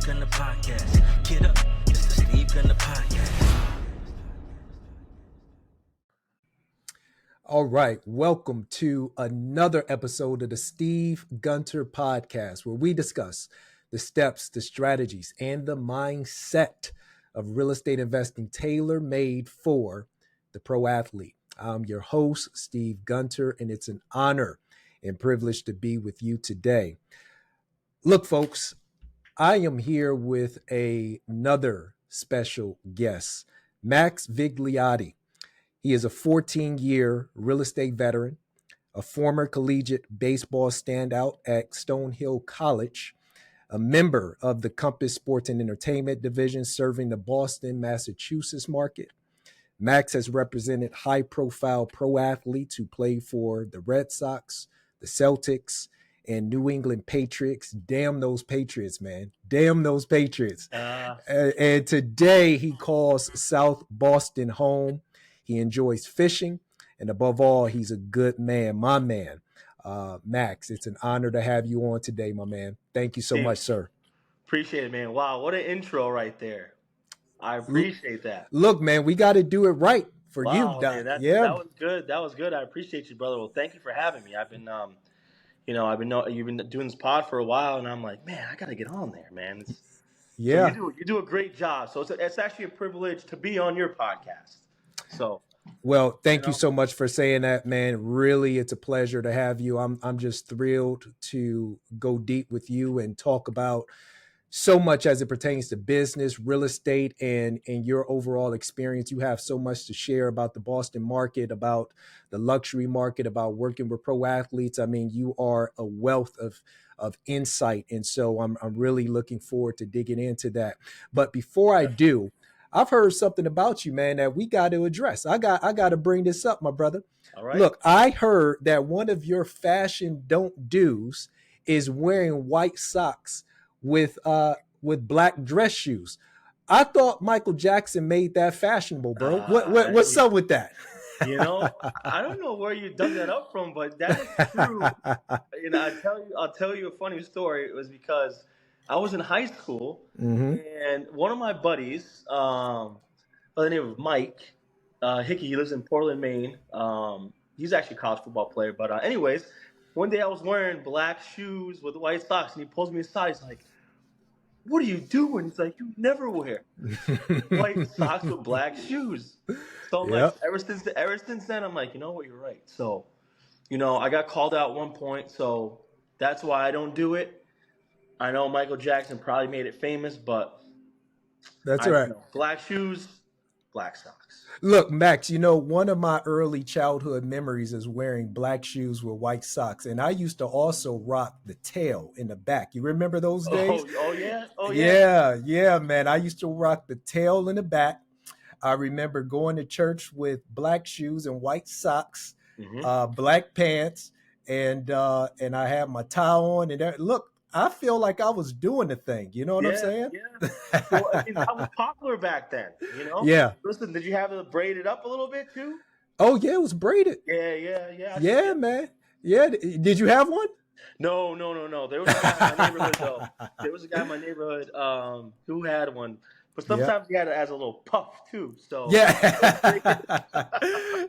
Gunner Podcast. Get up, it's the Steve Gunner Podcast. All right, welcome to another episode of the Steve Gunter Podcast, where we discuss the steps, the strategies, and the mindset of real estate investing tailor-made for the pro athlete. I'm your host, Steve Gunter, and it's an honor and privilege to be with you today. Look, folks, I am here with another special guest, Max Vigliotti. He is a 14-year real estate veteran, a former collegiate baseball standout at Stonehill College, a member of the Compass Sports and Entertainment Division serving the Boston, Massachusetts market. Max has represented high-profile pro athletes who played for the Red Sox, the Celtics, and New England Patriots. Damn those Patriots, man. Damn those Patriots. And today he calls South Boston home. He enjoys fishing, and above all, he's a good man, my man. Max, it's an honor to have you on today, my man. Thank you so much, sir. Appreciate it, man. Wow, what an intro right there. I appreciate that. Look, man, we got to do it right for you. Man, that was good. That was good. I appreciate you, brother. Well, thank you for having me. I've been, you've been doing this pod for a while, and I'm like, man, I got to get on there, man. Yeah, so you do a great job. So it's actually a privilege to be on your podcast. So, well, thank you so much for saying that, man. Really, it's a pleasure to have you. I'm just thrilled to go deep with you and talk about so much as it pertains to business, real estate, and your overall experience. You have so much to share about the Boston market, about the luxury market, about working with pro athletes. I mean, you are a wealth of insight. And so I'm really looking forward to digging into that. But before I do, I've heard something about you, man, that we got to address. I got to bring this up, my brother. All right. Look, I heard that one of your fashion don't do's is wearing white socks with black dress shoes. I thought Michael Jackson made that fashionable, bro. What's up with that? I don't know where you dug that up from, but that is true. I'll tell you a funny story. It was because I was in high school, and one of my buddies, by the name of Mike Hickey, he lives in Portland, Maine. He's actually a college football player. But anyways, one day I was wearing black shoes with white socks, and he pulls me aside. He's like, "What are you doing?" He's like, "You never wear white socks with black shoes." So I'm like, ever since then, I'm like, you know what, you're right. So, I got called out at one point, so that's why I don't do it. I know Michael Jackson probably made it famous, but that's right. Black shoes, black socks. Look, Max, one of my early childhood memories is wearing black shoes with white socks. And I used to also rock the tail in the back. You remember those days? Oh yeah? Oh, yeah. Yeah, man. I used to rock the tail in the back. I remember going to church with black shoes and white socks, black pants, and I had my tie on. And look, I feel like I was doing the thing. You know what I'm saying? Yeah. Well, I was popular back then, Yeah. Listen, did you have it braided up a little bit too? Oh, yeah, it was braided. Yeah. Yeah, man. Yeah. Did you have one? No. There was a guy in my neighborhood, though. There was a guy in my neighborhood who had one. But sometimes he had it as a little puff, too. So yeah.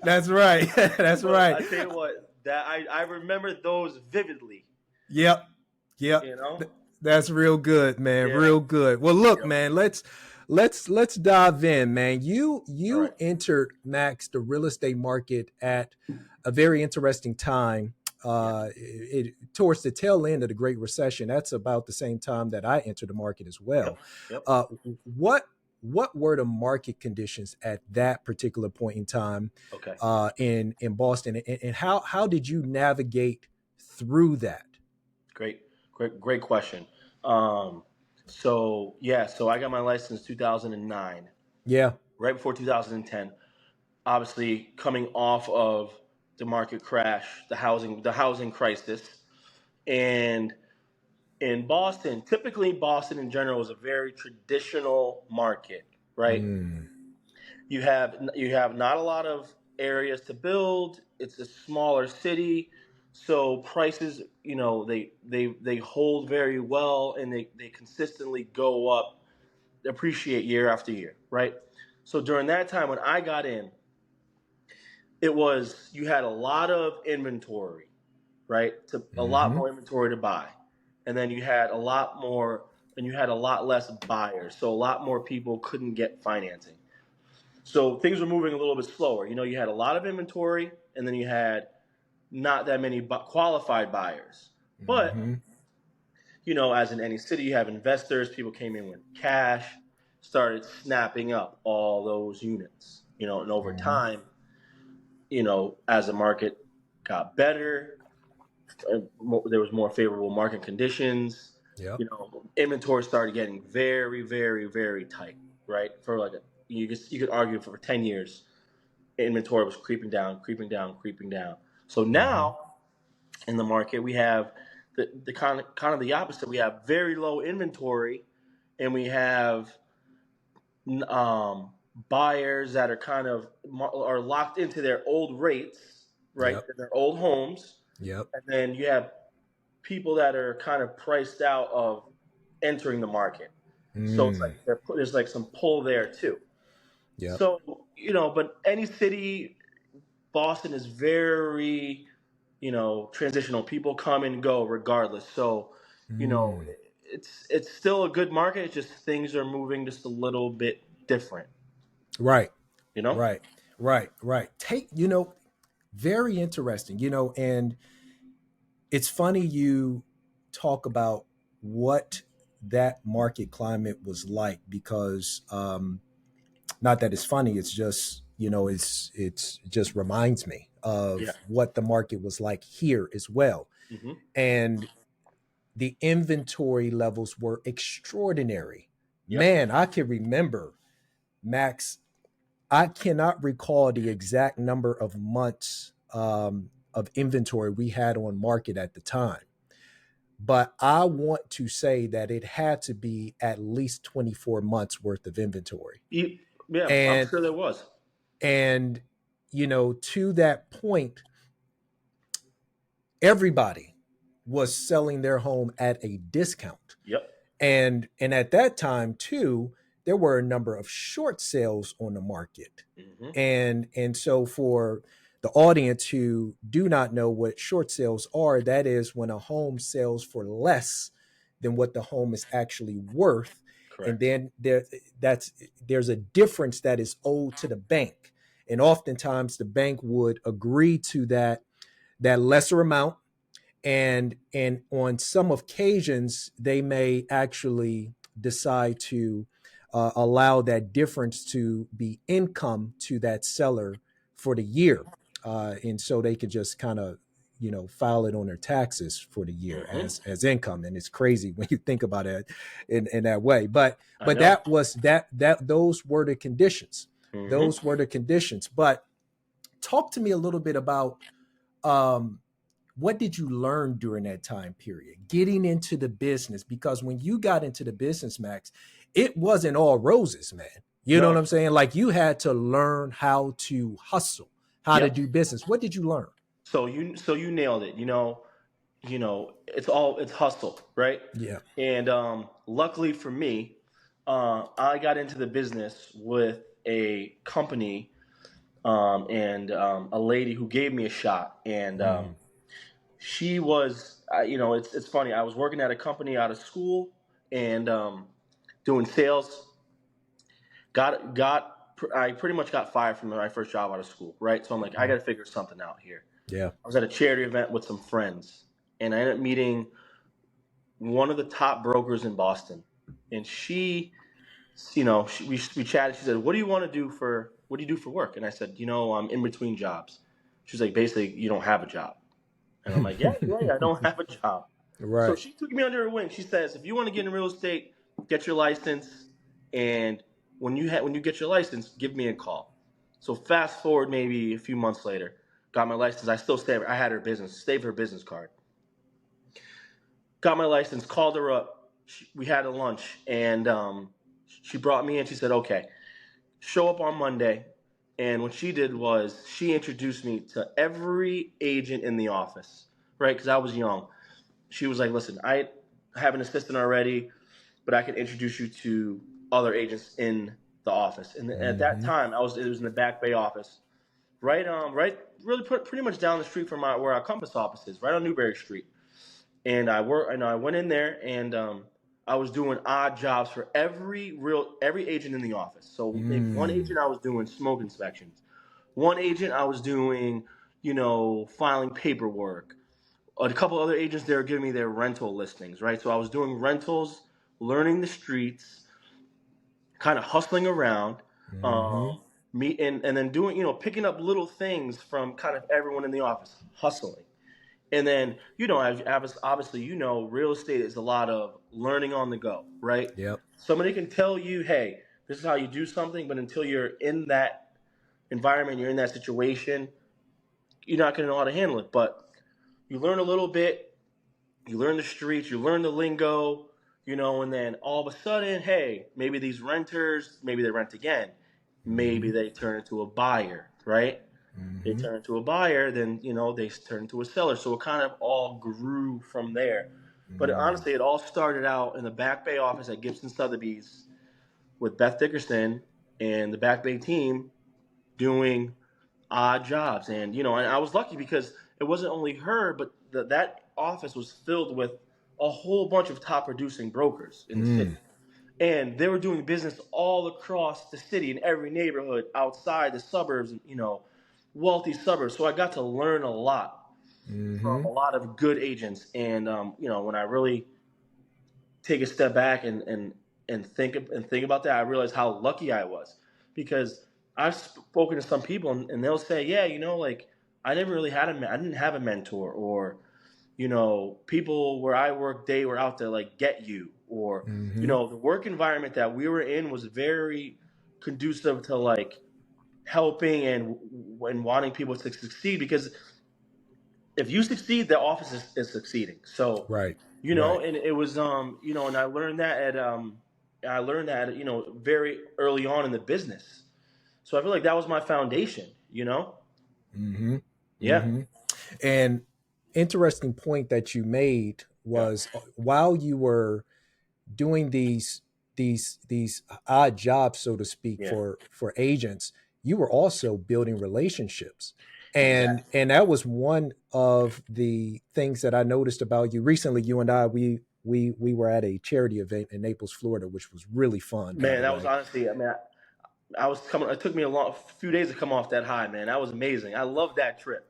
That's right. That's right. I tell you what, I remember those vividly. Yep. That's real good, man. Yeah. Real good. Well, look, man, let's dive in, man. You right. entered, Max, the real estate market at a very interesting time. Towards the tail end of the Great Recession. That's about the same time that I entered the market as well. Yep. What were the market conditions at that particular point in time? Okay. In Boston, and how did you navigate through that? Great question. So I got my license in 2009. Yeah. Right before 2010. Obviously, coming off of the market crash, the housing crisis, and in Boston, typically Boston in general is a very traditional market, right? You have not a lot of areas to build. It's a smaller city. So prices, they hold very well, and they consistently go up, appreciate year after year, right? So during that time when I got in, you had a lot of inventory, right? A lot Mm-hmm. more inventory to buy, and then you had a lot more, and you had a lot less buyers, so a lot more people couldn't get financing. So things were moving a little bit slower. You had a lot of inventory, and then you had not that many qualified buyers. But Mm-hmm. as in any city, you have investors. People came in with cash, started snapping up all those units. And over Mm-hmm. time, as the market got better, there was more favorable market conditions. Yep. Inventory started getting very, very, very tight. Right, for like you could argue for 10 years, inventory was creeping down, creeping down, creeping down. So Mm-hmm. now in the market, we have the kind of the opposite. We have very low inventory, and we have um, buyers that are kind of are locked into their old rates, right? Yep. Their old homes, Yep. and then you have people that are kind of priced out of entering the market. So it's like Mm. there's like some pull there too. Yep. So but any city, Boston is very, transitional. People come and go regardless. So, you know, Mm. it's still a good market. It's just things are moving just a little bit different. Right. You know? Right. Right. Right. Very interesting, and it's funny you talk about what that market climate was like because not that it's funny, it's just it's just reminds me Yeah. of what the market was like here as well. Hmm. And the inventory levels were extraordinary. Yep. Man, I can remember, Max, I cannot recall the exact number of months of inventory we had on market at the time, but I want to say that it had to be at least 24 months worth of inventory. You, yeah, I'm And sure there was. and to that point, everybody was selling their home at a discount. Yep. And at that time too, there were a number of short sales on the market. Hmm. And so for the audience who do not know what short sales are, that is when a home sells for less than what the home is actually worth. And Correct. then there's a difference that is owed to the bank. And oftentimes the bank would agree to that lesser amount, and on some occasions they may actually decide to allow that difference to be income to that seller for the year, and so they could just kind of file it on their taxes for the year Hmm. as income. And it's crazy when you think about it in that way, I but know. that was those were the conditions. Hmm. Those were the conditions. But talk to me a little bit about um, what did you learn during that time period getting into the business? Because when you got into the business, Max, it wasn't all roses, man. You know what No. I'm saying? Like, you had to learn how to hustle, how to Yep. do business. What did you learn? So you nailed it. It's hustle, right? Yeah. And luckily for me, I got into the business with a company, and a lady who gave me a shot. And Mm. she was, it's funny. I was working at a company out of school, and doing sales. I pretty much got fired from my first job out of school, right? So I'm like, I got Mm. to figure something out here. Yeah. I was at a charity event with some friends, and I ended up meeting one of the top brokers in Boston. And we chatted. She said, what do you do for work?" And I said, "I'm in between jobs." She's like, "Basically, you don't have a job." And I'm like, "Yeah, yeah, I don't have a job." So Right. she took me under her wing. She says, "If you want to get in real estate, get your license, and when you get your license, give me a call." So fast forward maybe a few months later, got my license. I had her business, saved her business card. Got my license, called her up. We had a lunch, and she brought me in. She said, "Okay, show up on Monday." And what she did was she introduced me to every agent in the office. right? Because I was young. She was like, "Listen, I have an assistant already, but I can introduce you to other agents in the office." And at that time, it was in the Back Bay office, right, really pretty much down the street from where our Compass office is, right on Newberry Street. And I went in there, and I was doing odd jobs for every agent in the office. So maybe one agent I was doing smoke inspections, one agent I was doing, filing paperwork. A couple other agents, they were giving me their rental listings, right? So I was doing rentals, learning the streets, kind of hustling around, me and then doing, picking up little things from kind of everyone in the office, hustling. And then, obviously, real estate is a lot of learning on the go, right? Yep. Somebody can tell you, hey, this is how you do something, but until you're in that environment, you're in that situation, you're not going to know how to handle it. But you learn a little bit, you learn the streets, you learn the lingo, and then all of a sudden, hey, maybe these renters, maybe they rent again. Maybe they turn into a buyer, right? They turn into a buyer, then they turn into a seller. So it kind of all grew from there. But honestly, it all started out in the Back Bay office at Gibson Sotheby's with Beth Dickerson and the Back Bay team doing odd jobs. And and I was lucky because it wasn't only her, but that office was filled with a whole bunch of top producing brokers in the city. And they were doing business all across the city in every neighborhood outside the suburbs, wealthy suburbs. So I got to learn a lot from a lot of good agents. And when I really take a step back and think about that, I realized how lucky I was, because I've spoken to some people and they'll say, yeah, like I never really I didn't have a mentor, or people where I work, they were out to like get you, or the work environment that we were in was very conducive to like helping and wanting people to succeed, because if you succeed, the office is succeeding. So Right. and it was and I learned that very early on in the business. So I feel like that was my foundation. Yeah. And interesting point that you made was, while you were doing these odd jobs, so to speak, Yeah. for agents, you were also building relationships. And Exactly. that was one of the things that I noticed about you recently. You and I, we were at a charity event in Naples, Florida, which was really fun, by Man, the that was way. honestly, I mean, I was coming. It took me a few days to come off that high, man. That was amazing. I love that trip.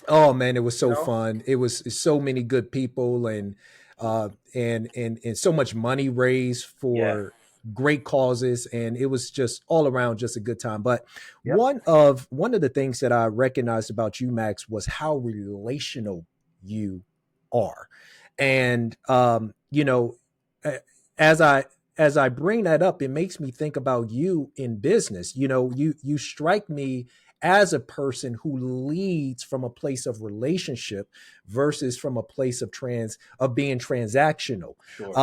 Oh man, it was You so know? fun. It was so many good people, and so much money raised Yeah. for great causes, and it was just all around just a good time. But Yep. one of the things that I recognized about you, Max, was how relational you are. And a- as I bring that up, it makes me think about you in business. You strike me as a person who leads from a place of relationship versus from a place of being transactional. Sure.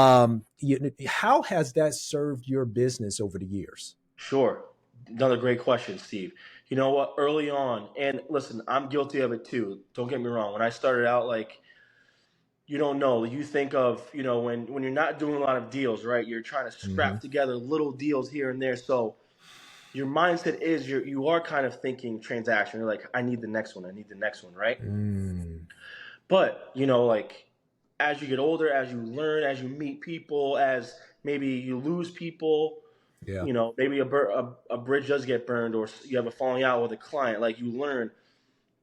How has that served your business over the years? Sure. Another great question, Steve. You know what? Early on, and listen, I'm guilty of it too. Don't get me wrong. When I started out, like, you don't know. You think of, when you're not doing a lot of deals, right? You're trying to Hmm. scrap together little deals here and there. So your mindset is you are kind of thinking transaction. You're like, I need the next one. I need the next one, right? Mm, But, like as you get older, as you learn, as you meet people, as maybe you lose people, yeah. maybe a bridge does get burned, or you have a falling out with a client, like you learn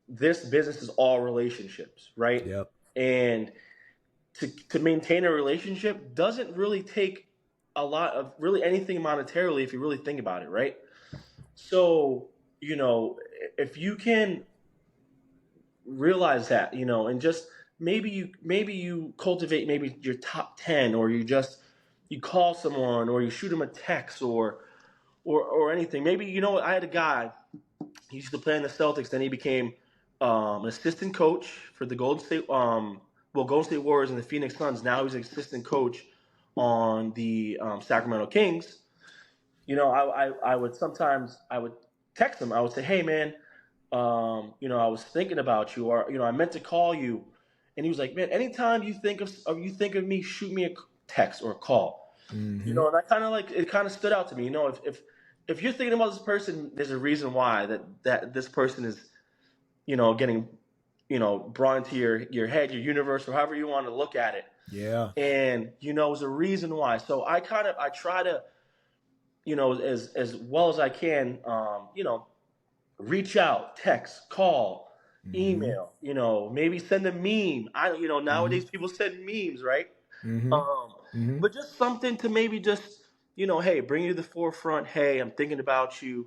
this business is all relationships, right? Yep. And to maintain a relationship doesn't really take a lot of really anything monetarily if you really think about it, right? So, if you can realize that, and just maybe you cultivate maybe your top 10, or you call someone, or you shoot them a text, or anything. Maybe, I had a guy, he used to play in the Celtics, then he became an assistant coach for the Golden State Warriors and the Phoenix Suns. Now he's an assistant coach on the Sacramento Kings. I would sometimes I would text him. I would say, "Hey, man, I was thinking about you, or I meant to call you, and he was like, "Man, anytime you think of me, shoot me a text or a call." Mm-hmm. And I kind of like it. Kind of stood out to me. If you're thinking about this person, there's a reason why that this person is getting brought into your head, your universe, or however you want to look at it. Yeah. And there's a reason why. So I try to as well as I can reach out, text, call, Mm-hmm. email, maybe send a meme. Mm-hmm. Nowadays people send memes, right? Mm-hmm. Um, Mm-hmm. but just something to maybe just, hey, bring you to the forefront. Hey, I'm thinking about you.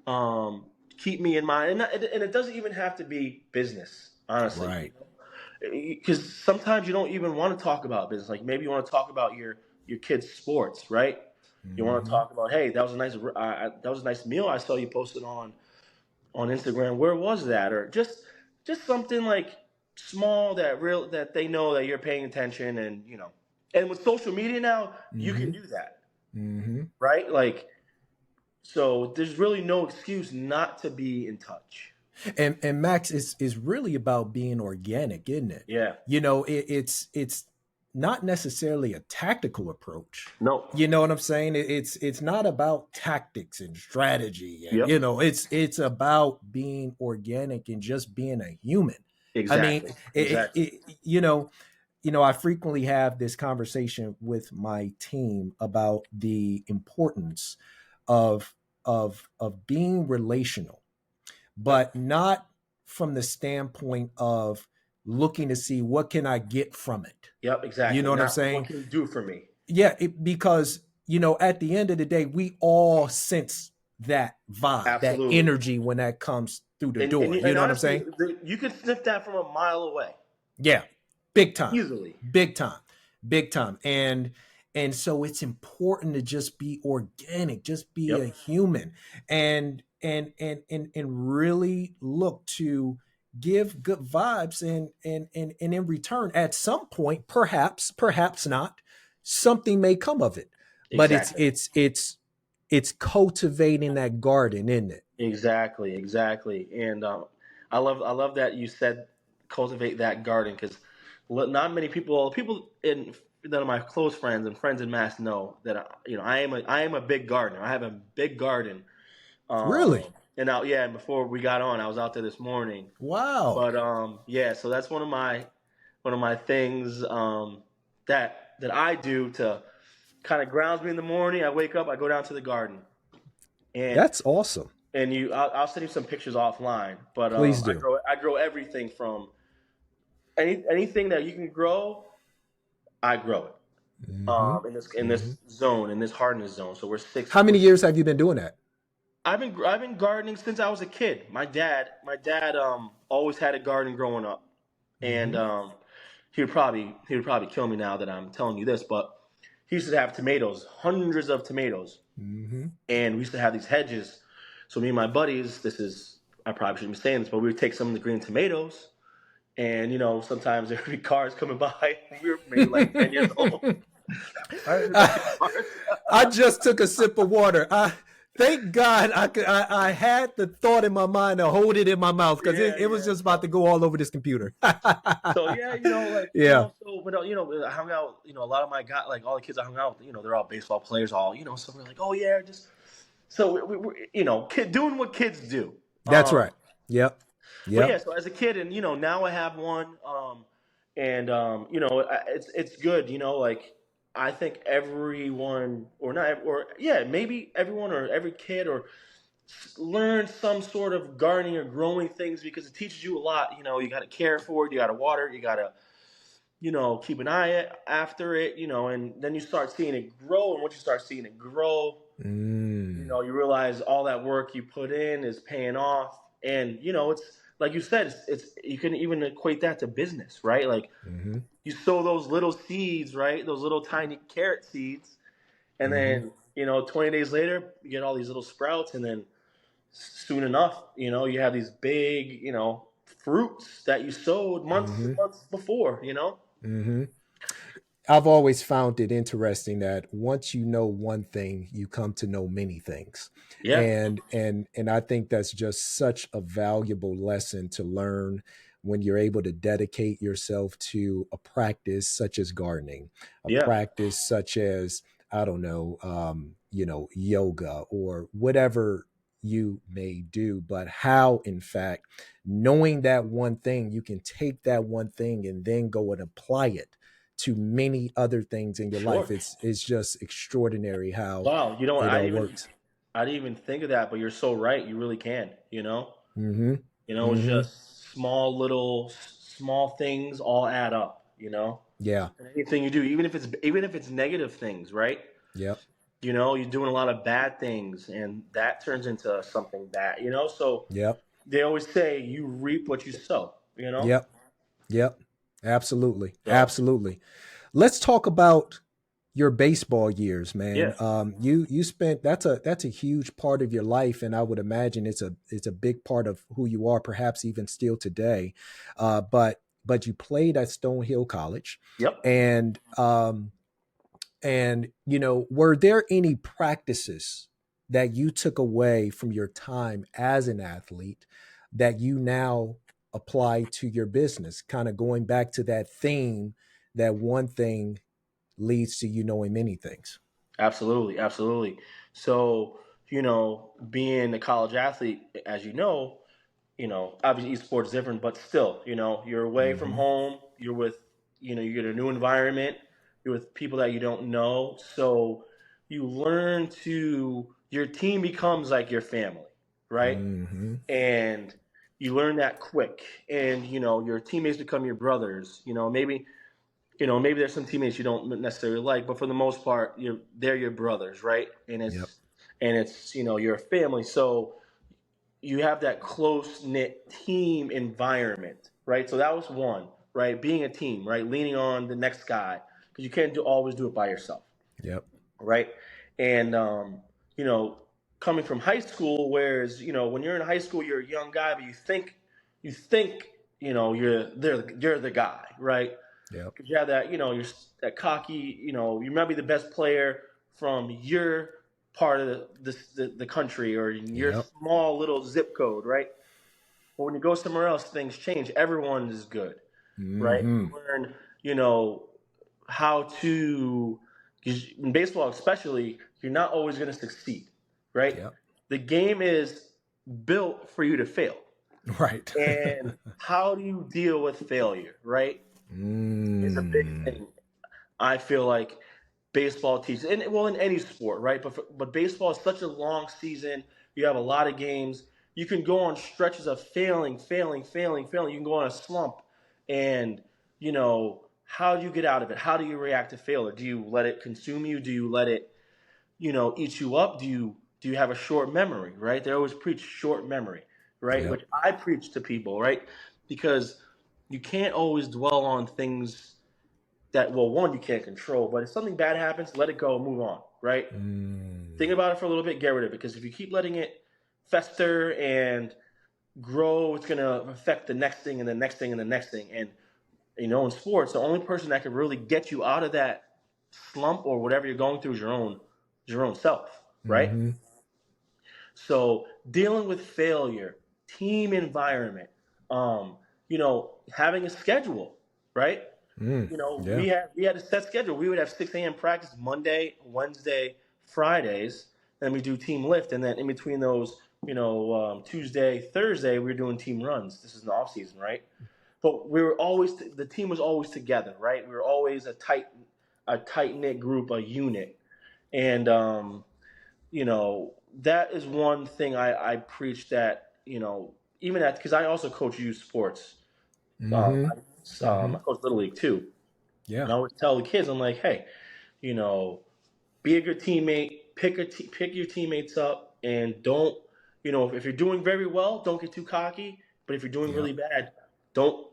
Um, Keep me in mind. And it doesn't even have to be business, honestly. Right. Because sometimes you don't even want to talk about business. Like maybe you want to talk about your kids' sports, right? You want to Mm-hmm. talk about, hey, that was a nice meal I saw you posted on Instagram. Where was that? Or just something like small that they know that you're paying attention, and and with social media now you Mm-hmm. can do that, Mm-hmm. right? Like, so there's really no excuse not to be in touch. And Max is really about being organic, isn't it? Yeah. It's not necessarily a tactical approach. No. You know what I'm saying? It's not about tactics and strategy, and Yep. it's about being organic and just being a human. I mean, Exactly. Exactly. I frequently have this conversation with my team about the importance of of being relational, Yep. but not from the standpoint of looking to see what can I get from it. Yep. You know Exactly. what I'm Not what saying? can you do for me? Yeah, because at the end of the day, we all sense that vibe, that Absolutely. energy when that comes through the And door. You and know what I'm honestly, saying? you can sniff that from a mile away, Yeah, big time, easily. big time, big time. And so it's important to just be organic, just be a Yep. human, and really look to give good vibes, and in return, at some point, perhaps not, something may come of it. But it's Exactly. it's it's it's cultivating that garden, isn't it? Exactly. Exactly. And I love that you said cultivate that garden, because not many people in that are my close friends and friends in Mass know that I am a big gardener. I have a big garden. Really? And now, yeah, and before we got on, I was out there this morning. Wow. But yeah, so that's one of my things that I do to kind of grounds me in the morning. I wake up, I go down to the garden, and That's awesome. I'll send you some pictures offline. But Please I do. grow everything from anything that you can grow. I grow it Mm-hmm. Mm-hmm. in this zone, in this hardness zone. So we're six. How many years have you been doing that? I've been gardening since I was a kid. My dad always had a garden growing up, and Mm-hmm. he would probably kill me now that I'm telling you this, but he used to have tomatoes, hundreds of tomatoes, Mm-hmm. and we used to have these hedges. So me and my buddies, I probably shouldn't be saying this, but we would take some of the green tomatoes, and sometimes there would be cars coming by. We were maybe like 10 years old. I just took a sip of water. Thank God I had the thought in my mind to hold it in my mouth, because Yeah, it was yeah. just about to go all over this computer. So yeah, Yeah. so but I hung out. A lot of my guys, like all the kids I hung out with, they're all baseball players, all. So we're like, oh yeah, just so doing what kids do. That's right. Yep. But yeah, Yep. so as a kid, and now I have one, and it's good. Like, I think everyone, or not, or yeah, maybe everyone or every kid or learn some sort of gardening or growing things, because it teaches you a lot. You got to care for it, you got to water it, you got to keep an eye after it, and then you start seeing it grow, and once you start seeing it grow, Mm. you realize all that work you put in is paying off. And it's like you said, it's you can even equate that to business, right? Like, Mm-hmm. you sow those little seeds, right? Those little tiny carrot seeds, and Mm-hmm. then 20 days later you get all these little sprouts, and then soon enough you have these big fruits that you sowed months Mm-hmm. and months before. Mm-hmm. I've always found it interesting that once you know one thing, you come to know many things. Yeah. And I think that's just such a valuable lesson to learn when you're able to dedicate yourself to a practice such as gardening, a Yeah, practice such as, I don't know, yoga or whatever you may do, but how, in fact, knowing that one thing, you can take that one thing and then go and apply it to many other things in your life. sure. It's just extraordinary how Wow, it all works. I didn't even think of that, but you're so right. You really can. Mm-hmm. It's Mm-hmm. just small things all add up. Yeah. And anything you do, even if it's negative things, right? Yep. You're doing a lot of bad things, and that turns into something bad. So Yep. they always say you reap what you sow. Yep. Yep. Absolutely. So Absolutely. Let's talk about your baseball years, man. yeah. You spent that's a huge part of your life, and I would imagine it's a big part of who you are, perhaps even still today. But you played at Stonehill College, Yep. and were there any practices that you took away from your time as an athlete that you now apply to your business? Kind of going back to that theme that one thing leads to you knowing many things. Absolutely, absolutely. So, being a college athlete, as obviously each sport's different, but still, you're away from Mm-hmm. home, you get a new environment, you're with people that you don't know. So you learn your team becomes like your family, right? Mm-hmm. And you learn that quick. And, your teammates become your brothers. Maybe there's some teammates you don't necessarily like, but for the most part, they're your brothers, right? And Yep. it's you're a family, so you have that close knit team environment, right? So that was one, right? Being a team, right? Leaning on the next guy because you can't always do it by yourself, Yep. right? And you know, coming from high school, whereas when you're in high school, you're a young guy, but you think you're the guy, right? Yep. Because you have that, you're that cocky, you might be the best player from your part of the country or in your Yep. small little zip code, right? But when you go somewhere else, things change. Everyone is good, right? Mm-hmm. You learn, you know, how to, 'cause in baseball especially, you're not always going to succeed, right? Yep. The game is built for you to fail. Right. And how do you deal with failure, right? Is a big Mm. thing. I feel like baseball teaches, and well, in any sport, right? But baseball is such a long season. You have a lot of games. You can go on stretches of failing, failing, failing, failing. You can go on a slump, and how do you get out of it? How do you react to failure? Do you let it consume you? Do you let it, eat you up? Do you have a short memory? Right? They always preach short memory, right? Yep. Which I preach to people, right? Because you can't always dwell on things that, well, one, you can't control, but if something bad happens, let it go, move on, right? Think Mm. about it for a little bit, get rid of it, because if you keep letting it fester and grow, it's going to affect the next thing and the next thing and the next thing. And in sports, the only person that can really get you out of that slump or whatever you're going through is your own self, right? Mm-hmm. So dealing with failure, team environment, having a schedule, right? Mm. Yeah. We had a set schedule. We would have 6 a.m. practice Monday, Wednesday, Fridays. Then we do team lift, and then in between those, Tuesday, Thursday, we were doing team runs. This is in the off season, right? But the team was always together, right? We were always a tight knit group, a unit, and that is one thing I preach that even because I also coach youth sports. Mm-hmm. I Mm-hmm. coach little league too. Yeah. And I always tell the kids, I'm like, hey, be a good teammate, pick your teammates up, and don't, if you're doing very well, don't get too cocky. But if you're doing Yep. really bad, don't,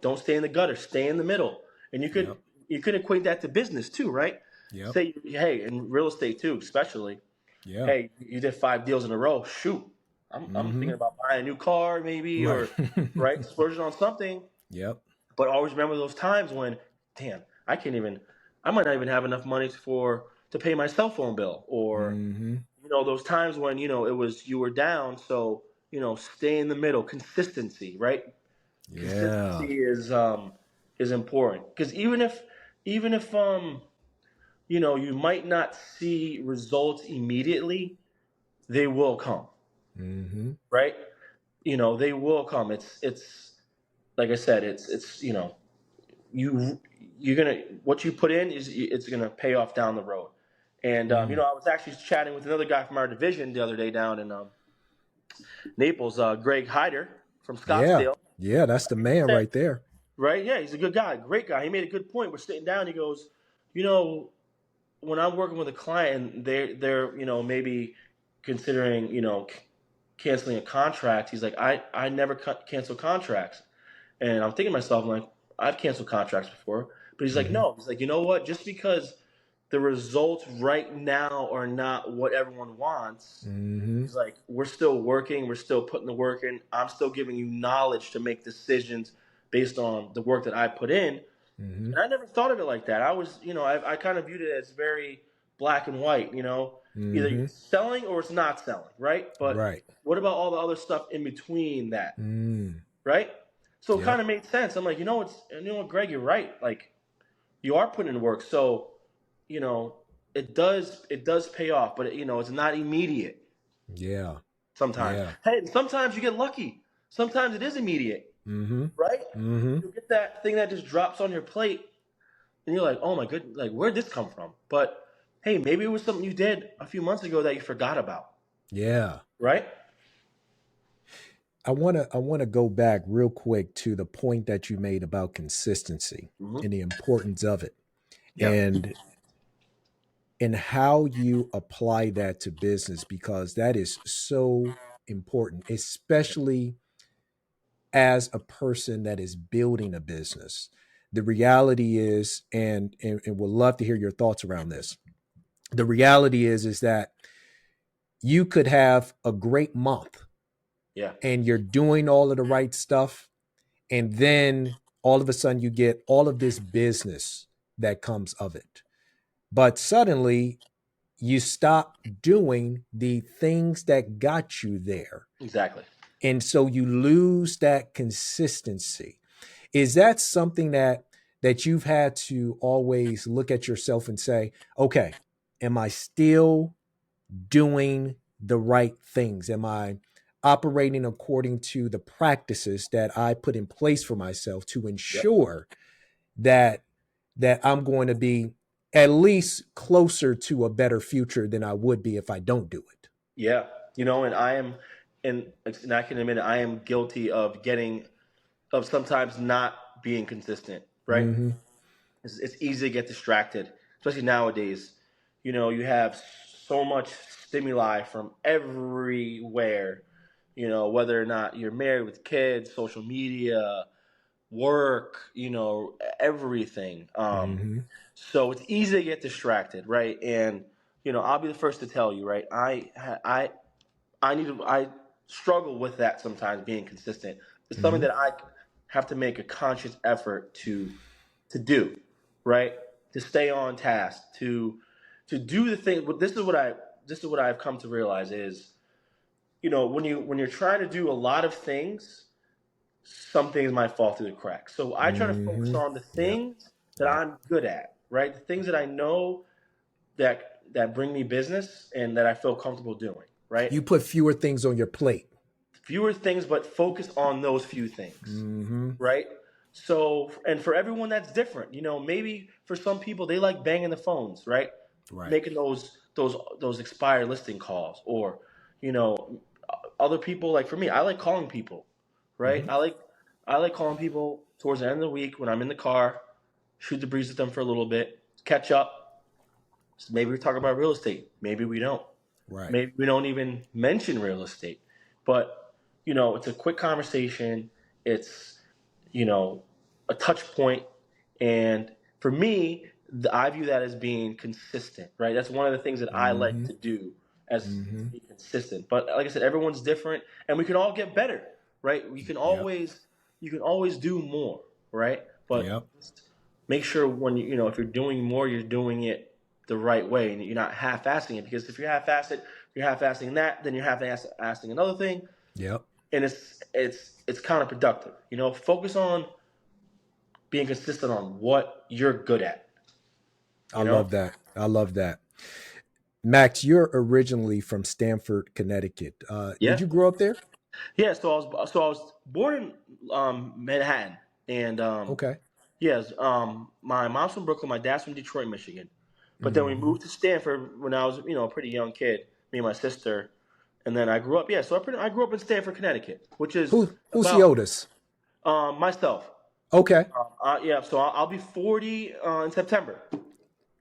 don't stay in the gutter, stay in the middle. And Yep. you could equate that to business too, right? Yep. Say, hey, in real estate too, especially, Yeah. hey, you did 5 deals in a row. Shoot, I'm Mm-hmm. thinking about buying a new car, maybe, Right. or right, splurging on something. Yep. But always remember those times when, damn, I might not even have enough money to pay my cell phone bill, or Mm-hmm. those times when you were down. So stay in the middle, consistency, right? Yeah. Consistency is important because even if you might not see results immediately, they will come, Mm-hmm. right? They will come. It's like I said, it's you you're gonna what you put in is it's gonna pay off down the road. And Mm. I was actually chatting with another guy from our division the other day down in Naples, Greg Hyder from Yeah. Scottsdale. Yeah, that's the man Said, right there. right? Yeah, he's a good guy, great guy. He made a good point. We're sitting down. He goes, you know, when I'm working with a client, and they're maybe considering canceling a contract. He's like, I never cancel contracts, and I'm thinking to myself, I'm like, I've canceled contracts before, but he's like, Mm-hmm. no. He's like, you know what? Just because the results right now are not what everyone wants. Mm-hmm. He's like, we're still working, we're still putting the work in. I'm still giving you knowledge to make decisions based on the work that I put in. Mm-hmm. And I never thought of it like that. I was, I kind of viewed it as very black and white, either Mm-hmm. it's selling or it's not selling, right? But Right. what about all the other stuff in between that, Mm. right? So it kind Yep. of made sense. I'm like, Greg, you're right. Like, you are putting in work. So, it does pay off, but it's not immediate Yeah. sometimes. Yeah. Hey, sometimes you get lucky. Sometimes it is immediate, Mm-hmm. right? Mm-hmm. You'll get that thing that just drops on your plate and you're like, oh my goodness, like, where'd this come from? But hey, maybe it was something you did a few months ago that you forgot about, Yeah. right? I wanna go back real quick to the point that you made about consistency Mm-hmm. and the importance of it. Yeah, And how you apply that to business, because that is so important, especially as a person that is building a business. The reality is, and we'll love to hear your thoughts around this. The reality is that you could have a great month yeah, and you're doing all of the right stuff, and then all of a sudden you get all of this business that comes of it. But suddenly you stop doing the things that got you there. exactly. And so you lose that consistency. Is that something that you've had to always look at yourself and say, okay, am I still doing the right things? Am I operating according to the practices that I put in place for myself to Yep. ensure that I'm going to be at least closer to a better future than I would be if I don't do it? Yeah, and and I can admit it, I am guilty of sometimes not being consistent, right? Mm-hmm. It's easy to get distracted, especially nowadays. You have so much stimuli from everywhere. Whether or not you're married with kids, social media, work, everything. Mm-hmm. So it's easy to get distracted, right? And I'll be the first to tell you, right? I struggle with that sometimes, being consistent. It's something Mm-hmm. that I have to make a conscious effort to do, right? To stay on task, to do the thing. But this is what I've come to realize is, when you're trying to do a lot of things, some things might fall through the cracks. So I try to focus Mm-hmm. on the Yep. things that Yep. I'm good at, right? The things that I know that bring me business and that I feel comfortable doing, right? You put fewer things on your plate. Fewer things, but focus on those few things, Mm-hmm. right? So, and for everyone, that's different. Maybe for some people, they like banging the phones, right? Right. Making those expired listing calls, or you know, other people, like for me, I like calling people, right? Mm-hmm. I like calling people towards the end of the week when I'm in the car, shoot the breeze with them for a little bit, catch up. So maybe we talk about real estate. Maybe we don't. Right. Maybe we don't even mention real estate. But, it's a quick conversation. It's, you know, a touch point. And for me, I view that as being consistent, right? That's one of the things that I like Mm-hmm. to do, as Mm-hmm. be consistent. But like I said, everyone's different and we can all get better, right? Yep. You can always do more, right? But Yep. make sure when if you're doing more, you're doing it the right way and you're not half-assing it. Because if you're half-assing that, then you're half-assing another thing. Yep. and it's counterproductive. You know, focus on being consistent on what you're good at. I You know, love that. I love that. Max, you're originally from Stamford, Connecticut. Did yeah, you grow up there? yeah. So I was born in Manhattan, and Okay. yes, my mom's from Brooklyn, my dad's from Detroit, Michigan. But then we Hmm. moved to Stanford when I was, a pretty young kid, me and my sister. And then I grew up, yeah. I grew up in Stanford, Connecticut, which is Who's the about oldest? myself. Okay. Yeah, so I'll be 40 in September.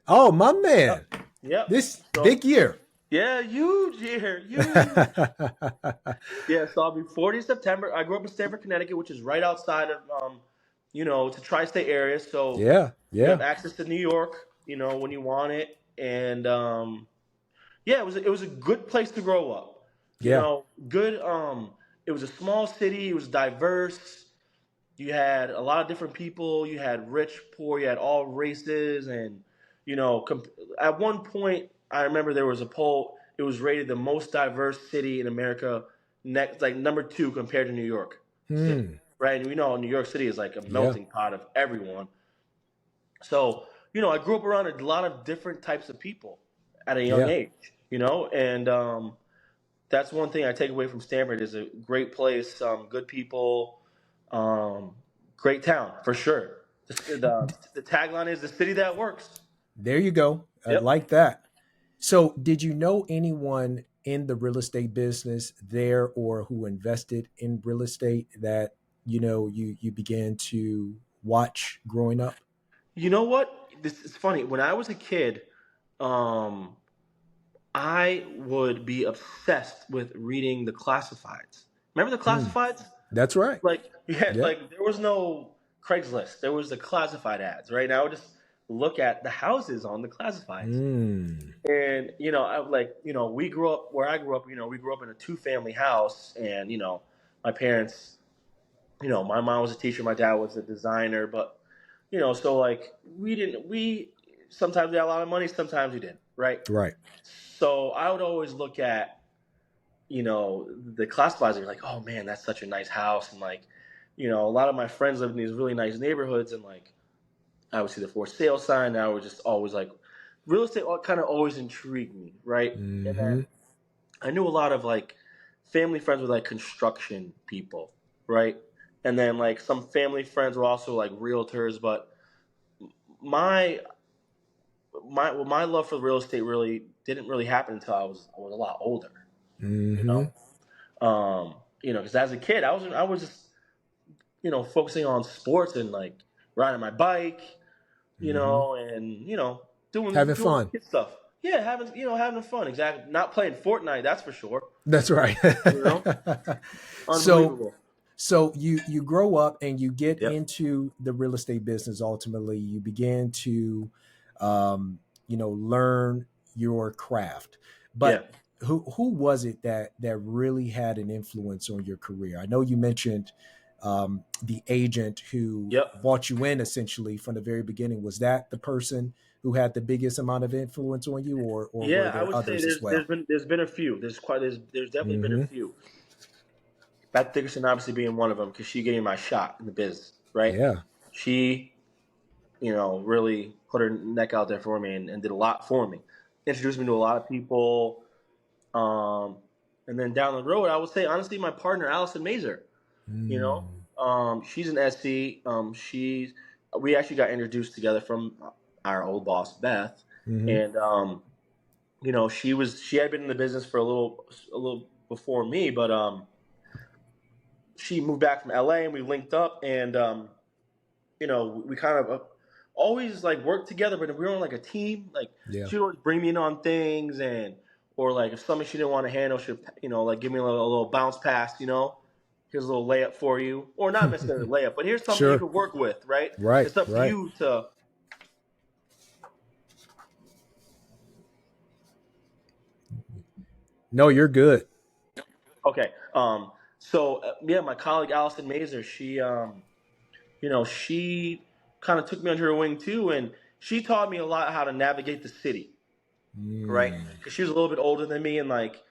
Oh, my Yep. man. Yep. This So big year. yeah, huge year, huge. Yeah, so I'll be 40 in September. I grew up in Stamford, Connecticut, which is right outside of, it's a tri-state area. So Yeah. you have Yeah. access to New York, when you want it. And yeah, it was a good place to grow up. Yeah. Good. It was a small city. It was diverse. You had a lot of different people. You had rich, poor. You had all races, and at one point, I remember there was a poll. It was rated the most diverse city in America, next like number two compared to New York City. Hmm. Right, and we know New York City is like a Yeah. melting pot of everyone. So I grew up around a lot of different types of people at a young Yeah. age. And that's one thing I take away from Stanford is a great place, good people, um, great town for sure. The tagline is the city that works. There you go. I Yep. like that. So, did you know anyone in the real estate business there or who invested in real estate that you began to watch growing up? You know what? This is funny. When I was a kid, um, I would be obsessed with reading the classifieds. Remember the Mm, classifieds? that's right. Like Yeah. like there was no Craigslist. There was the classified ads, right? And I would just look at the houses on the classifieds. Mm, And I would we grew up where I grew up. We grew up in a two-family house, and my parents. My mom was a teacher, my dad was a designer, but so like we sometimes we had a lot of money, sometimes we didn't, right? right. So I would always look at the classifieds and be like, oh man, that's such a nice house, and like a lot of my friends live in these really nice neighborhoods, and like I would see the for sale sign, and I would just always like real estate kind of always intrigued me, right? And Hmm. then I knew a lot of like family friends with like construction people, right? And then like some family friends were also like realtors, but my my love for real estate really didn't really happen until I was a lot older, you Hmm. know. Because as a kid, I was just focusing on sports and like riding my bike, Hmm. and doing Having doing fun. kid stuff. Yeah, having fun. Exactly. Not playing Fortnite, that's for sure. That's right. You know, so unbelievable. so you grow up and you get Yep. into the real estate business. Ultimately, you begin to learn your craft. Yeah. But who was it that really had an influence on your career? I know you mentioned the agent who Yep. brought you in essentially from the very beginning. Was that the person who had the biggest amount of influence on you, or were Yeah, I there would say others as there's well? been a few. There's definitely been a Hmm. few. Beth Dickerson obviously being one of them because she gave me my shot in the business, right? Yeah. She, really put her neck out there for me and did a lot for me. Introduced me to a lot of people. Um, and then down the road, I would say honestly, my partner Allison Mazer. You know, Mm. she's an SC. We actually got introduced together from our old boss Beth, Hmm. and she had been in the business for a little before me, but she moved back from LA and we linked up, and we kind of always like worked together, but if we were on like a team, like Yeah. she would always bring me in on things, and or like if something she didn't want to handle, she'd like give me a little bounce pass, here's a little layup for you, or not necessarily a layup, but here's something you Sure. could work with, right? Right. It's up to Right. you to. No, you're good. Okay. So yeah, my colleague Allison Mazer, she kind of took me under her wing too, and she taught me a lot how to navigate the city, right? Mm. Because she was a little bit older than me, and like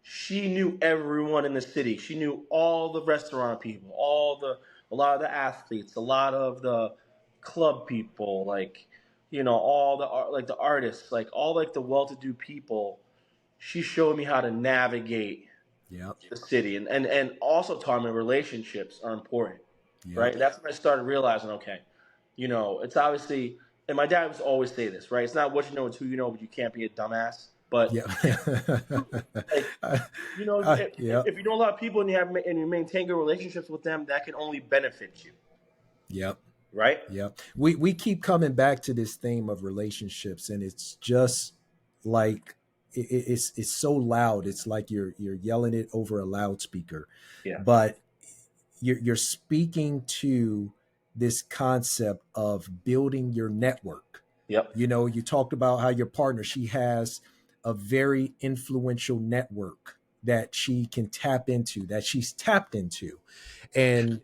she knew everyone in the city. She knew all the restaurant people, a lot of the athletes, a lot of the club people, like all the artists, like all like the well-to-do people. She showed me how to navigate Yep. the city, and also taught me relationships are important, Yep. right? That's when I started realizing, okay, it's obviously, and my dad would always say this, right? It's not what you know, it's who you know, but you can't be a dumbass. But Yep. like, Yep. if you know a lot of people and you maintain good relationships with them, that can only benefit you, Yep. right? Yep. We keep coming back to this theme of relationships, and it's just like it's so loud. It's like you're yelling it over a loudspeaker, Yeah. but you're speaking to this concept of building your network. Yep. You talked about how your partner, she has a very influential network that she can tap into, that she's tapped into, and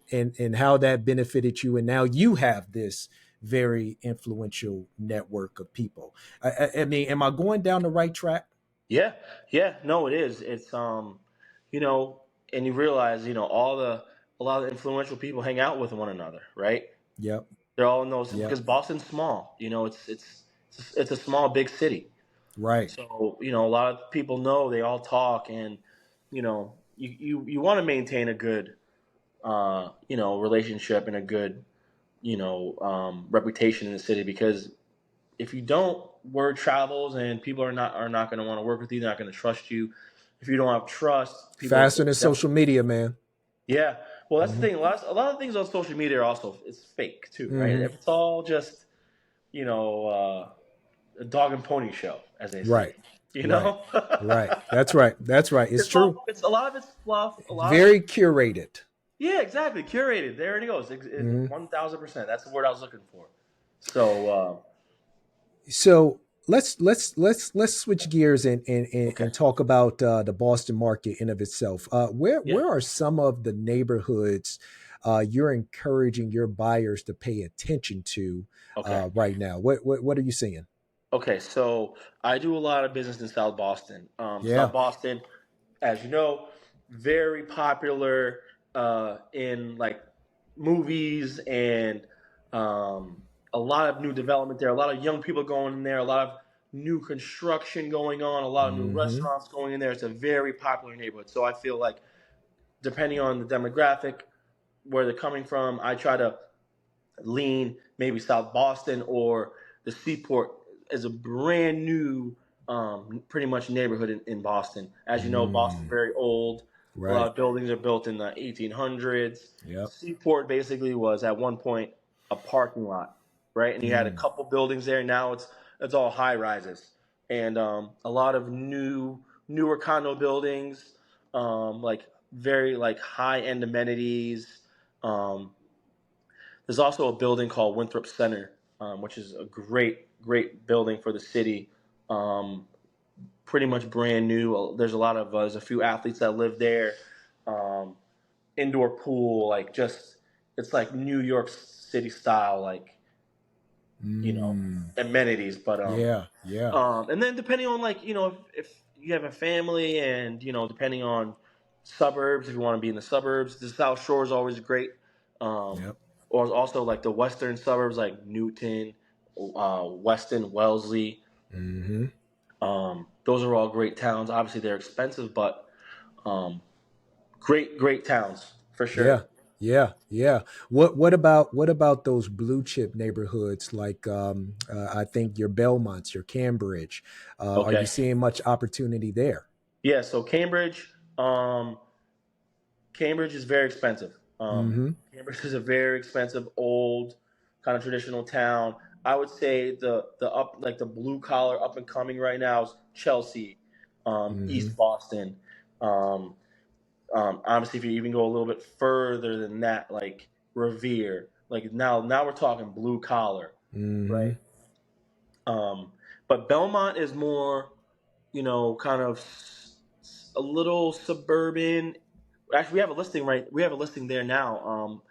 how that benefited you, and now you have this very influential network of people. I mean, am I going down the right track? Yeah. Yeah. No, it is. It's you know, and you realize, a lot of influential people hang out with one another, right? Yep. They're all in those Yep. because Boston's small. It's a small big city. Right. So a lot of people know, they all talk, and you want to maintain a good relationship and a good reputation in the city, because if you don't, word travels and people are not going to want to work with you. They're not going to trust you. If you don't have trust, Faster than social media, man. yeah. Well, that's the Hmm. thing. A lot of things on social media are also, it's fake too, right? Hmm. It's all just you know a dog and pony show, as they say. Right. You Right. know, Right. That's right. That's right. It's true. it's a lot of it's fluff. A lot of it, Very curated. yeah, exactly, curated. There it goes. Hmm. 1,000%. That's the word I was looking for. So, So let's switch gears okay, and talk about the Boston market in of itself. yeah, Where are some of the neighborhoods you're encouraging your buyers to pay attention to okay. right now? What are you seeing? Okay, so I do a lot of business in South Boston. Yeah. South Boston, as you know, very popular in like movies, and um, a lot of new development there. A lot of young people going in there. A lot of new construction going on. A lot of new Hmm. restaurants going in there. It's a very popular neighborhood. So I feel like, depending on the demographic, where they're coming from, I try to lean maybe South Boston or the Seaport is a brand new, pretty much neighborhood in Boston. As you know, Boston's Mm, very old. A lot right. of buildings are built in the 1800s. Yep. Seaport basically was at one point a parking lot, right? And you had a Mm, couple buildings there. Now it's all high rises, and a lot of newer condo buildings, like very like high end amenities. Um, there's also a building called Winthrop Center, which is a great building for the city. Um, Pretty much brand new. There's there's a few athletes that live there. Um, Indoor pool, like just it's like New York City style, like you know mm, amenities. But yeah. Yeah. and then depending on, like, if you have a family, and depending on suburbs, if you want to be in the suburbs, the South Shore is always great. Um, Yep. or also like the western suburbs, like Newton, Weston, Wellesley. Hmm. Those are all great towns. Obviously, they're expensive, but um, great towns for sure. Yeah, yeah, yeah. What about those blue chip neighborhoods like I think your Belmonts, your Cambridge? Are you Okay. seeing much opportunity there? Yeah. So um, Cambridge is very expensive. Mm-hmm. Cambridge is a very expensive, old, kind of traditional town. I would say the blue collar up and coming right now is Chelsea, Mm-hmm. East Boston. Um, Obviously, if you even go a little bit further than that, like Revere, like now we're talking blue collar, Mm-hmm. right? Um, but Belmont is more, kind of a little suburban. Actually, we have a listing, right. We have a listing there now.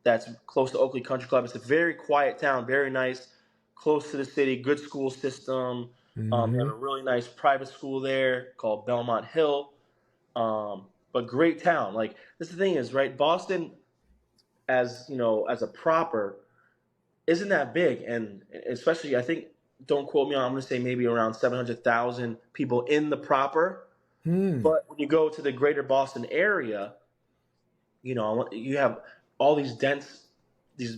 That's close to Oakley Country Club. It's a very quiet town, very nice, close to the city, good school system. They have Mm-hmm. a really nice private school there called Belmont Hill. But great town. Like this, is the thing is right. Boston, as you know, as a proper, isn't that big, and especially I think. Don't quote me on. I'm going to say maybe around 700,000 people in the proper. Hmm. But when you go to the greater Boston area, you have all these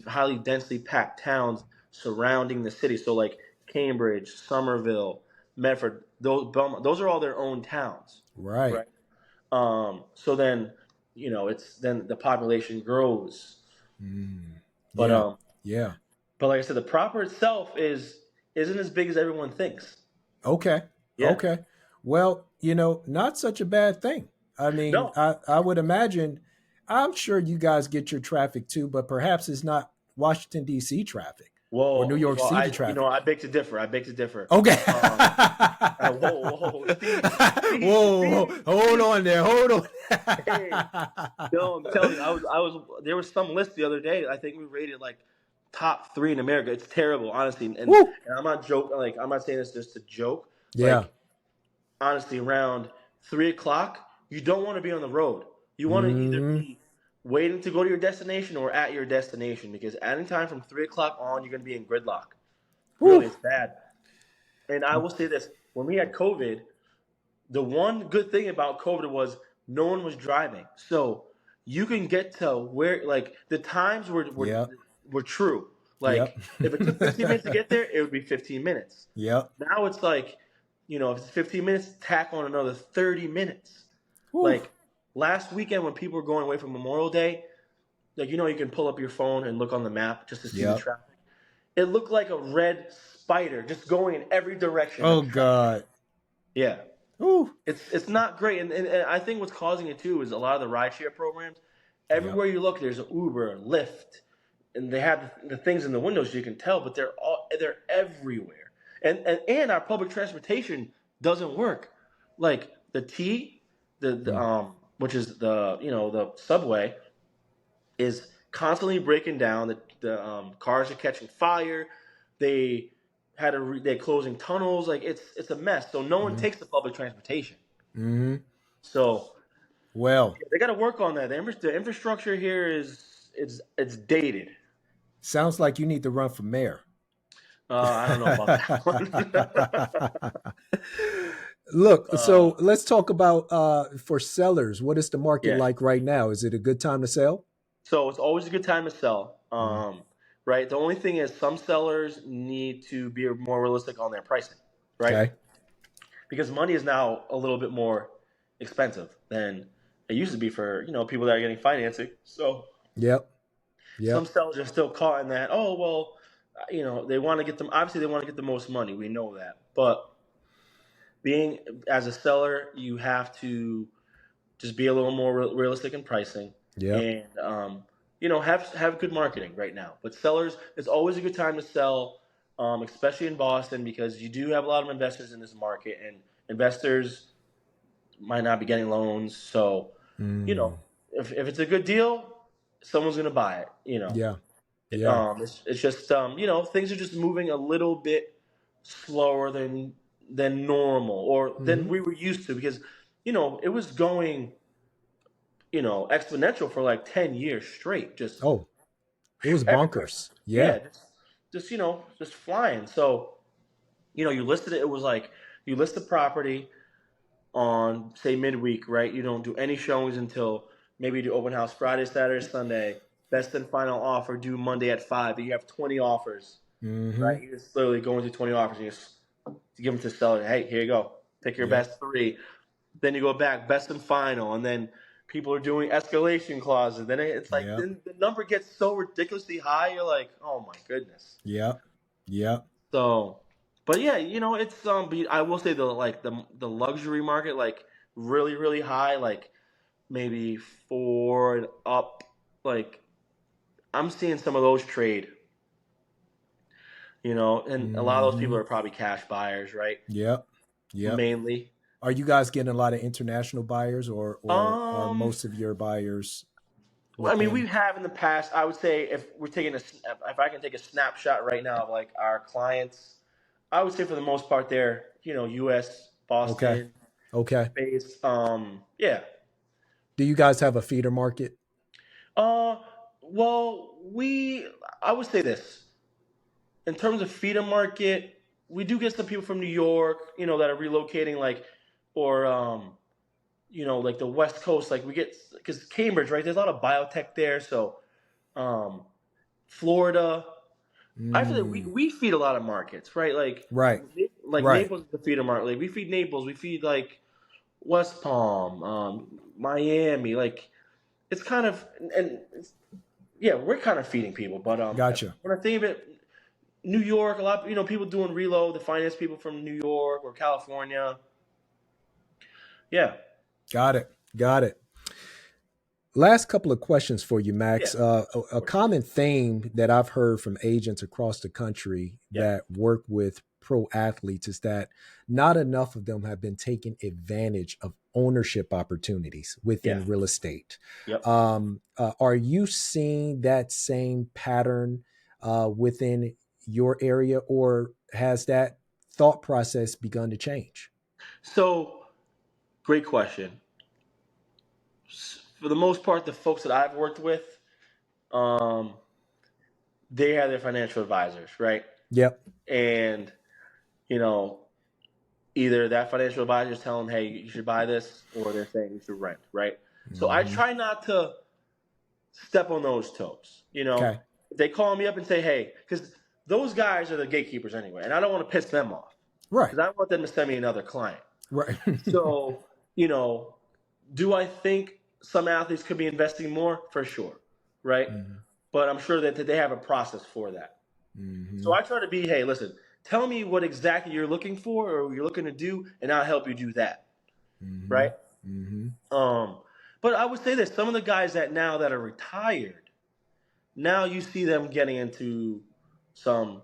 highly densely packed towns surrounding the city. So like Cambridge, Somerville, Medford, those Belmont, those are all their own towns, Right. right? So then, it's then the population grows. Mm. But Yeah. Yeah. but like I said, the proper itself isn't as big as everyone thinks. Okay. Yeah. Okay. Well, not such a bad thing. I mean, No. I would imagine, I'm sure you guys get your traffic too, but perhaps it's not Washington, D.C. traffic or New Whoa. York Well, City I traffic. I beg to differ. I beg to differ. Okay. Whoa, Steve, Steve, Whoa, Steve, hold Steve. on there. Hold on. Hey, no, I'm telling you, there was some list the other day. I think we rated like top three in America. It's terrible, honestly. Woo. And I'm not joking. Like I'm not saying this just to joke. Yeah. Like honestly, around 3 o'clock, you don't want to be on the road. You want to either Mm. be waiting to go to your destination or at your destination because at any time from 3 o'clock on, you're going to be in gridlock. Really, Woo. it's bad. And I will say this: when we had COVID, the one good thing about COVID was no one was driving, so you can get to where like the times Yep. were true. Yep. Like if it took 15 minutes to get there, it would be 15 minutes. Yep. Now it's like, if it's 15 minutes, tack on another 30 minutes. Woo. Like last weekend when people were going away from Memorial Day, like you can pull up your phone and look on the map just to see the Yep. traffic. It looked like a red spider just going in every direction Oh of traffic. God. Yeah. Woo. It's not great, and I think what's causing it too is a lot of the rideshare programs. Yep. Everywhere you look, there's an Uber, Lyft, and they have the things in the windows you can tell, but they're everywhere. And our public transportation doesn't work. Like the T, the Mm. which is the subway, is constantly breaking down. The cars are catching fire. They they're closing tunnels. Like it's a mess. So no one Mm. takes the public transportation. Mm. So Well, they got to work on that. The infrastructure here it's dated. sounds like you need to run for mayor. I don't know about that one. Look, uh, so let's talk about for sellers. What is the market yeah. like right now? Is it a good time to sell? So it's always a good time to sell. Mm. Right. The only thing is some sellers need to be more realistic on their pricing. Right. Okay. Because money is now a little bit more expensive than it used to be for people that are getting financing. So Yep. some Yep. sellers are still caught in that. Oh well, they want to get them. Obviously, they want to get the most money. We know that, but being as a seller, you have to just be a little more realistic in pricing, Yep. and have good marketing right now. But sellers, it's always a good time to sell, especially in Boston because you do have a lot of investors in this market, and investors might not be getting loans. So Mm. if it's a good deal, someone's gonna buy it. Yeah. Yeah. It's just things are just moving a little bit slower than normal or than Hmm. we were used to because it was going exponential for like 10 years straight, just Oh, it was everywhere. bonkers. Yeah. Yeah, just flying. So you listed it. It was like you list the property on say midweek, right? You don't do any showings until maybe you do open house Friday, Saturday, Sunday. Best and final offer due Monday at 5. You have 20 offers, Hmm. right? You just literally go into 20 offers and you just give them to the seller. Hey, here you go. Pick your Yep. best three. Then you go back, best and final, and then people are doing escalation clauses. Then it's like Yep. then the number gets so ridiculously high. You're like, oh my goodness. Yep. Yep. So, but yeah, it's but I will say the luxury market like really really high, like maybe 4 and up. Like I'm seeing some of those trade. And a lot of those people Hmm. are probably cash buyers, right? Yep. Yep. Mainly. Are you guys getting a lot of international buyers, or are Um, most of your buyers Well, I mean, we within? have in the past. I would say if I can take a snapshot right now of like our clients, I would say for the most part they're U.S. Okay. Boston, Okay. based. Yeah. Do you guys have a feeder market? Uh, well, I would say this in terms of feeder market, we do get some people from New York, that are relocating, like, or like the West Coast, like we get because Cambridge, right? There's a lot of biotech there, so um, Florida. I feel like we, Mm, we feed a lot of markets, right? right. Like Right. Naples is the feeder market. Like we feed Naples, we feed like West Palm, Miami. Like it's kind of and it's, yeah, we're kind of feeding people. But Gotcha. when I think of it, New York, a lot, people doing reload, the finance people from New York or California. Yeah, Got it. Got it. Last couple of questions for you, yeah, Max. A of course. common theme that I've heard from agents across the country Yeah, that work with pro athletes is that not enough of them have been taking advantage of ownership opportunities yeah, within real estate. yep. Are you seeing that same pattern within your area, or has that thought process begun to change? So great question. For the most part, the folks that I've worked with, um, they have their financial advisors, right? Yep. And you know, either that financial advisor is telling them, "Hey, you should buy this," or they're saying you should rent, right? So I Hmm. try not to step on those toes. Okay. If they call me up and say, "Hey," because those guys are the gatekeepers anyway, and I don't want to piss them off Right. because I want them to send me another client. Right. So, do I think some athletes could be investing more? For sure, right? Hmm. But I'm sure that they have a process for that. So Hmm. I try to be, hey, listen, tell me what exactly you're looking for or you're looking to do, and I'll help you do that, Hmm. right? Hmm. Um, but I would say this: some of the guys that are retired, now you see them getting into some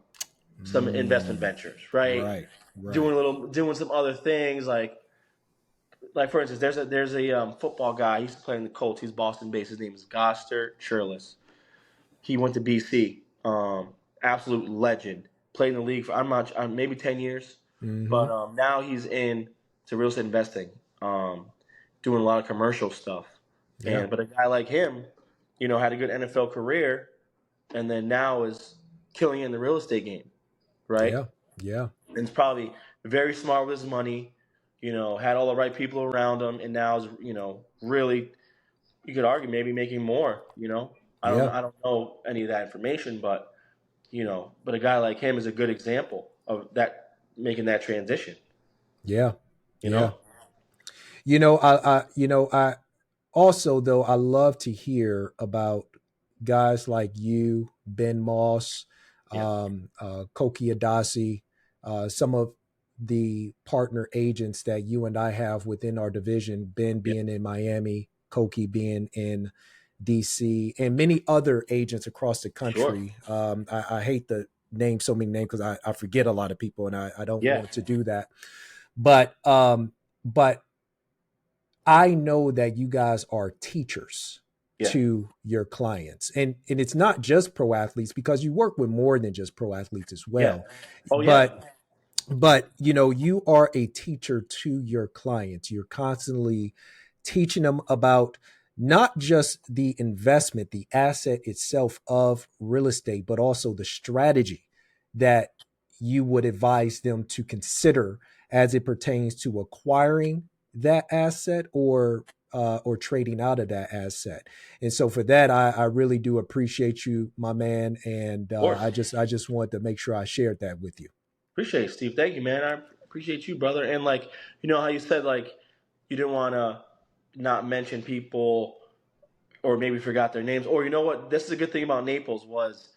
investment Mm. ventures, right? Right. Right. Doing some other things like for instance, there's a football guy. He used to play in the Colts. He's Boston based. His name is Goster Churlis. He went to BC. Absolute legend. Played in the league for maybe 10 years, Hmm. but now he's in to real estate investing, um, doing a lot of commercial stuff. Yeah. But a guy like him, had a good NFL career, and then now is killing it in the real estate game, right? Yeah. Yeah. And it's probably very smart with his money. Had all the right people around him, and now is really, you could argue, maybe making more. Yeah. I don't know any of that information, but but a guy like him is a good example of that, making that transition. Yeah. You Yeah. know, I also, though, I love to hear about guys like you, Ben Moss, yeah, Koki Adasi, some of the partner agents that you and I have within our division, Ben yeah, being in Miami, Koki being in DC, and many other agents across the sure, country. I hate to name so many names because I forget a lot of people, and I don't yeah, want to do that. But I know that you guys are teachers yeah, to your clients. And it's not just pro athletes because you work with more than just pro athletes as yeah. well. Oh yeah, But you are a teacher to your clients. You're constantly teaching them about not just the investment, the asset itself of real estate, but also the strategy that you would advise them to consider as it pertains to acquiring that asset or trading out of that asset. And so for that, I really do appreciate you, my man. And of course. I just wanted to make sure I shared that with you. Appreciate it, Steve. Thank you, man. I appreciate you, brother. And like, how you said like you didn't want to not mention people or maybe forgot their names, or what? This is a good thing about Naples was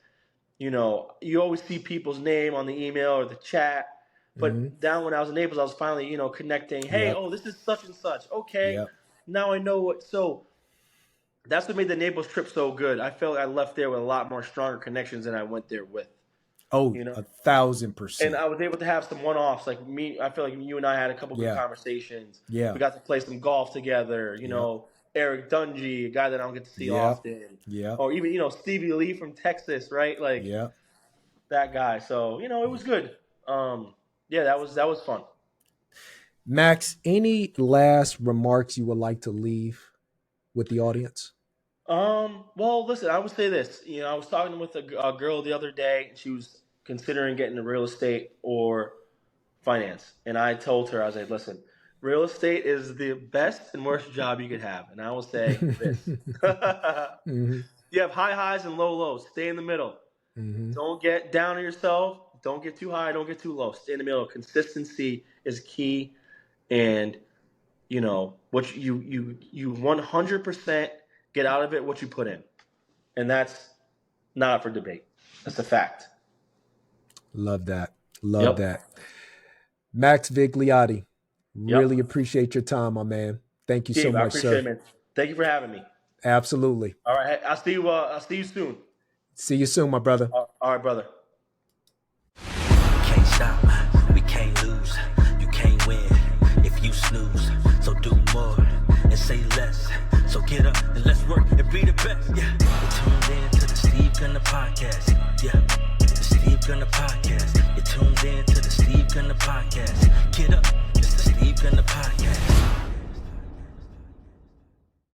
you always see people's name on the email or the chat. Mm-hmm. But down when I was in Naples, I was finally, connecting. Hey, Yep. oh, this is such and such. Okay, Yep. now I know what. So that's what made the Naples trip so good. I felt I left there with a lot more stronger connections than I went there with. Oh, You know, a thousand and percent. I was able to have some one-offs. Like me, I feel like you and I had a couple good Yeah. conversations. Yeah. We got to play some golf together. Yep. Eric Dungy, a guy that I don't get to see Yep. often, Yep. or even Stevie Lee from Texas, right? Like Yep. that guy. So it was good. Yeah, that was fun. Max, any last remarks you would like to leave with the audience? Well, listen, I would say this. I was talking with a girl the other day, and she was considering getting into real estate or finance. And I told her, I was like, listen, real estate is the best and worst job you could have. And I will say this. Mm-hmm. You have high highs and low lows. Stay in the middle. Mm-hmm. Don't get down on yourself. Don't get too high. Don't get too low. Stay in the middle. Consistency is key. And, what you 100% get out of it what you put in. And that's not up for debate. That's a fact. Love that. Love that. Max Vigliotti, really appreciate your time, my man. Thank you Steve, so much, I appreciate sir. it, man. Thank you for having me. Absolutely. All right. I'll see you soon. See you soon, my brother. All right, brother. Can't stop, we can't lose. You can't win if you snooze. So do more and say less. So get up and let's work and be the best. Yeah. You're tuned in to the Steve Gunner Podcast. Yeah. The Steve Gunner Podcast. You're tuned in to the Steve Gunner Podcast.